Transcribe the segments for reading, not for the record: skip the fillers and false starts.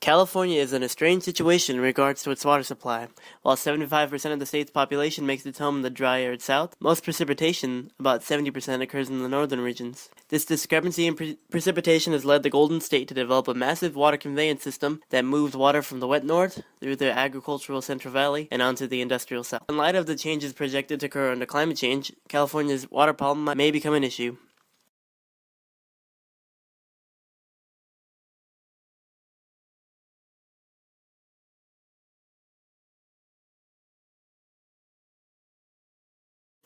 California is in a strange situation in regards to its water supply. While 75% of the state's population makes its home in the dry arid south, most precipitation, about 70%, occurs in the northern regions. This discrepancy in precipitation has led the Golden State to develop a massive water conveyance system that moves water from the wet north through the agricultural Central Valley and onto the industrial south. In light of the changes projected to occur under climate change, California's water problem may become an issue.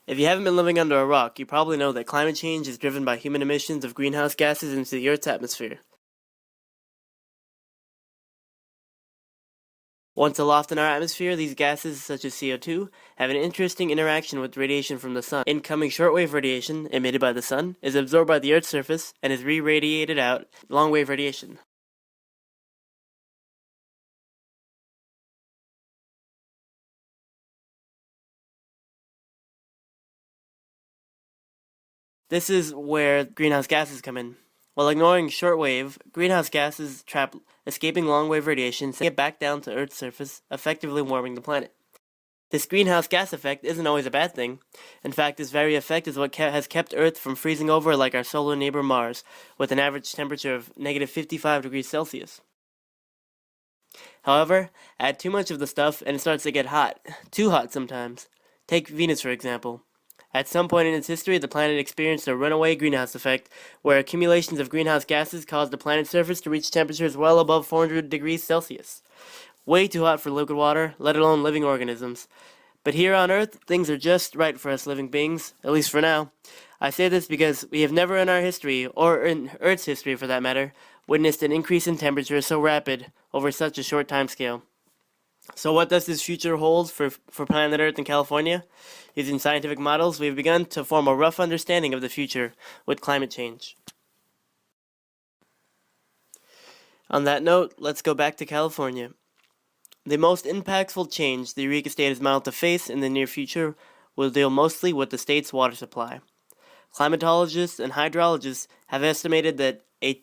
If you haven't been living under a rock, you probably know that climate change is driven by human emissions of greenhouse gases into the Earth's atmosphere. Once aloft in our atmosphere, these gases, such as CO2, have an interesting interaction with radiation from the sun. Incoming shortwave radiation, emitted by the sun, is absorbed by the Earth's surface and is re-radiated out long-wave radiation. This is where greenhouse gases come in. While ignoring shortwave, greenhouse gases trap escaping long-wave radiation, sending it back down to Earth's surface, effectively warming the planet. This greenhouse gas effect isn't always a bad thing. In fact, this very effect is what has kept Earth from freezing over like our solar neighbor Mars, with an average temperature of negative 55 degrees Celsius. However, add too much of the stuff and it starts to get hot. Too hot sometimes. Take Venus for example. At some point in its history, the planet experienced a runaway greenhouse effect, where accumulations of greenhouse gases caused the planet's surface to reach temperatures well above 400 degrees Celsius. Way too hot for liquid water, let alone living organisms. But here on Earth, things are just right for us living beings, at least for now. I say this because we have never in our history, or in Earth's history for that matter, witnessed an increase in temperature so rapid over such a short time scale. So what does this future hold for planet Earth and California? Using scientific models, we've begun to form a rough understanding of the future with climate change. On that note, let's go back to California. The most impactful change the Eureka State is modeled to face in the near future will deal mostly with the state's water supply. Climatologists and hydrologists have estimated that a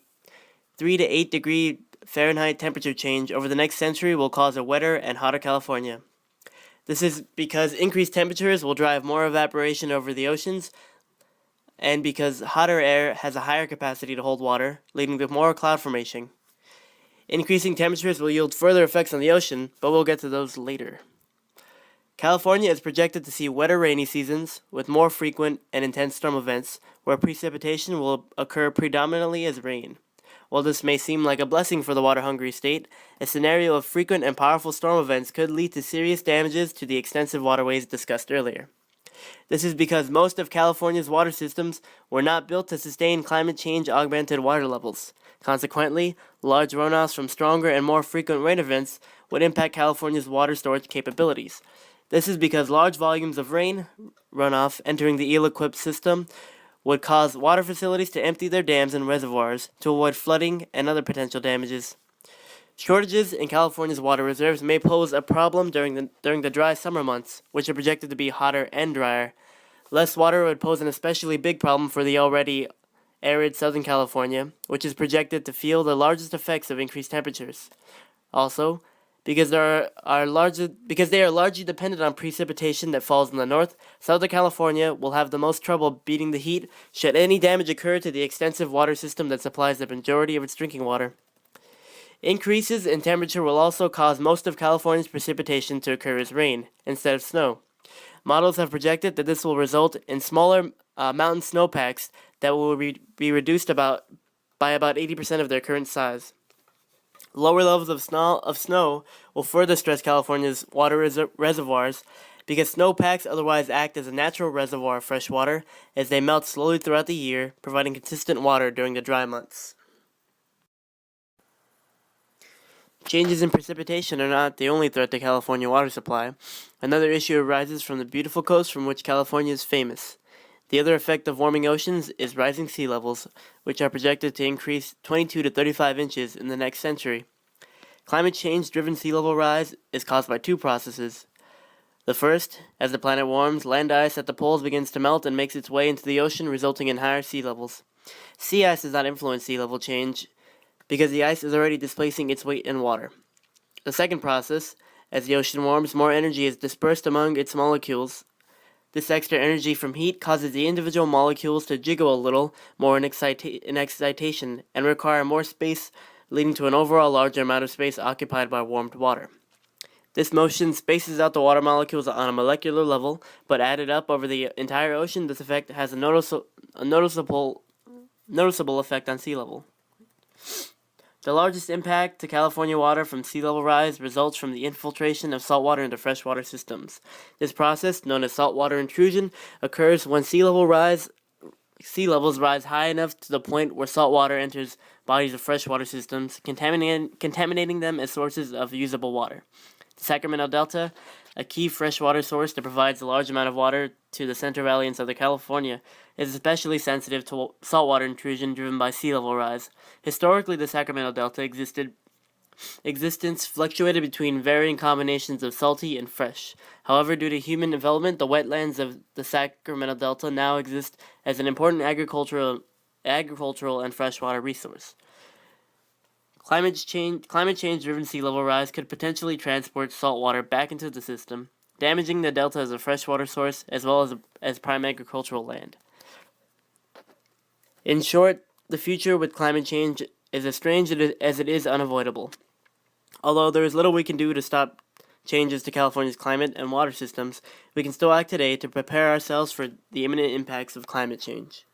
3 to 8 degree Fahrenheit temperature change over the next century will cause a wetter and hotter California. This is because increased temperatures will drive more evaporation over the oceans, and because hotter air has a higher capacity to hold water, leading to more cloud formation. Increasing temperatures will yield further effects on the ocean, but we'll get to those later. California is projected to see wetter rainy seasons, with more frequent and intense storm events, where precipitation will occur predominantly as rain. While this may seem like a blessing for the water-hungry state, a scenario of frequent and powerful storm events could lead to serious damages to the extensive waterways discussed earlier. This is because most of California's water systems were not built to sustain climate change-augmented water levels. Consequently, large runoffs from stronger and more frequent rain events would impact California's water storage capabilities. This is because large volumes of rain runoff entering the ill-equipped system would cause water facilities to empty their dams and reservoirs to avoid flooding and other potential damages. Shortages in California's water reserves may pose a problem during the dry summer months, which are projected to be hotter and drier. Less water would pose an especially big problem for the already arid Southern California, which is projected to feel the largest effects of increased temperatures. Also, because they are largely dependent on precipitation that falls in the north, Southern California will have the most trouble beating the heat should any damage occur to the extensive water system that supplies the majority of its drinking water. Increases in temperature will also cause most of California's precipitation to occur as rain, instead of snow. Models have projected that this will result in smaller mountain snowpacks that will be reduced by about 80% of their current size. Lower levels of snow will further stress California's water reservoirs because snowpacks otherwise act as a natural reservoir of fresh water as they melt slowly throughout the year, providing consistent water during the dry months. Changes in precipitation are not the only threat to California water supply. Another issue arises from the beautiful coast from which California is famous. The other effect of warming oceans is rising sea levels, which are projected to increase 22 to 35 inches in the next century. Climate change-driven sea level rise is caused by two processes. The first, as the planet warms, land ice at the poles begins to melt and makes its way into the ocean, resulting in higher sea levels. Sea ice does not influence sea level change, because the ice is already displacing its weight in water. The second process, as the ocean warms, more energy is dispersed among its molecules. This extra energy from heat causes the individual molecules to jiggle a little more in excitation and require more space, leading to an overall larger amount of space occupied by warmed water. This motion spaces out the water molecules on a molecular level, but added up over the entire ocean, this effect has a noticeable effect on sea level. The largest impact to California water from sea level rise results from the infiltration of saltwater into freshwater systems. This process, known as saltwater intrusion, occurs when sea levels rise high enough to the point where saltwater enters bodies of freshwater systems, contaminating them as sources of usable water. The Sacramento Delta, a key freshwater source that provides a large amount of water to the Central Valley in Southern California, is especially sensitive to saltwater intrusion driven by sea level rise. Historically, the Sacramento Delta existence fluctuated between varying combinations of salty and fresh. However, due to human development, the wetlands of the Sacramento Delta now exist as an important agricultural and freshwater resource. Climate change-driven sea level rise could potentially transport salt water back into the system, damaging the delta as a freshwater source as well as prime agricultural land. In short, the future with climate change is as strange as it is unavoidable. Although there is little we can do to stop changes to California's climate and water systems, we can still act today to prepare ourselves for the imminent impacts of climate change.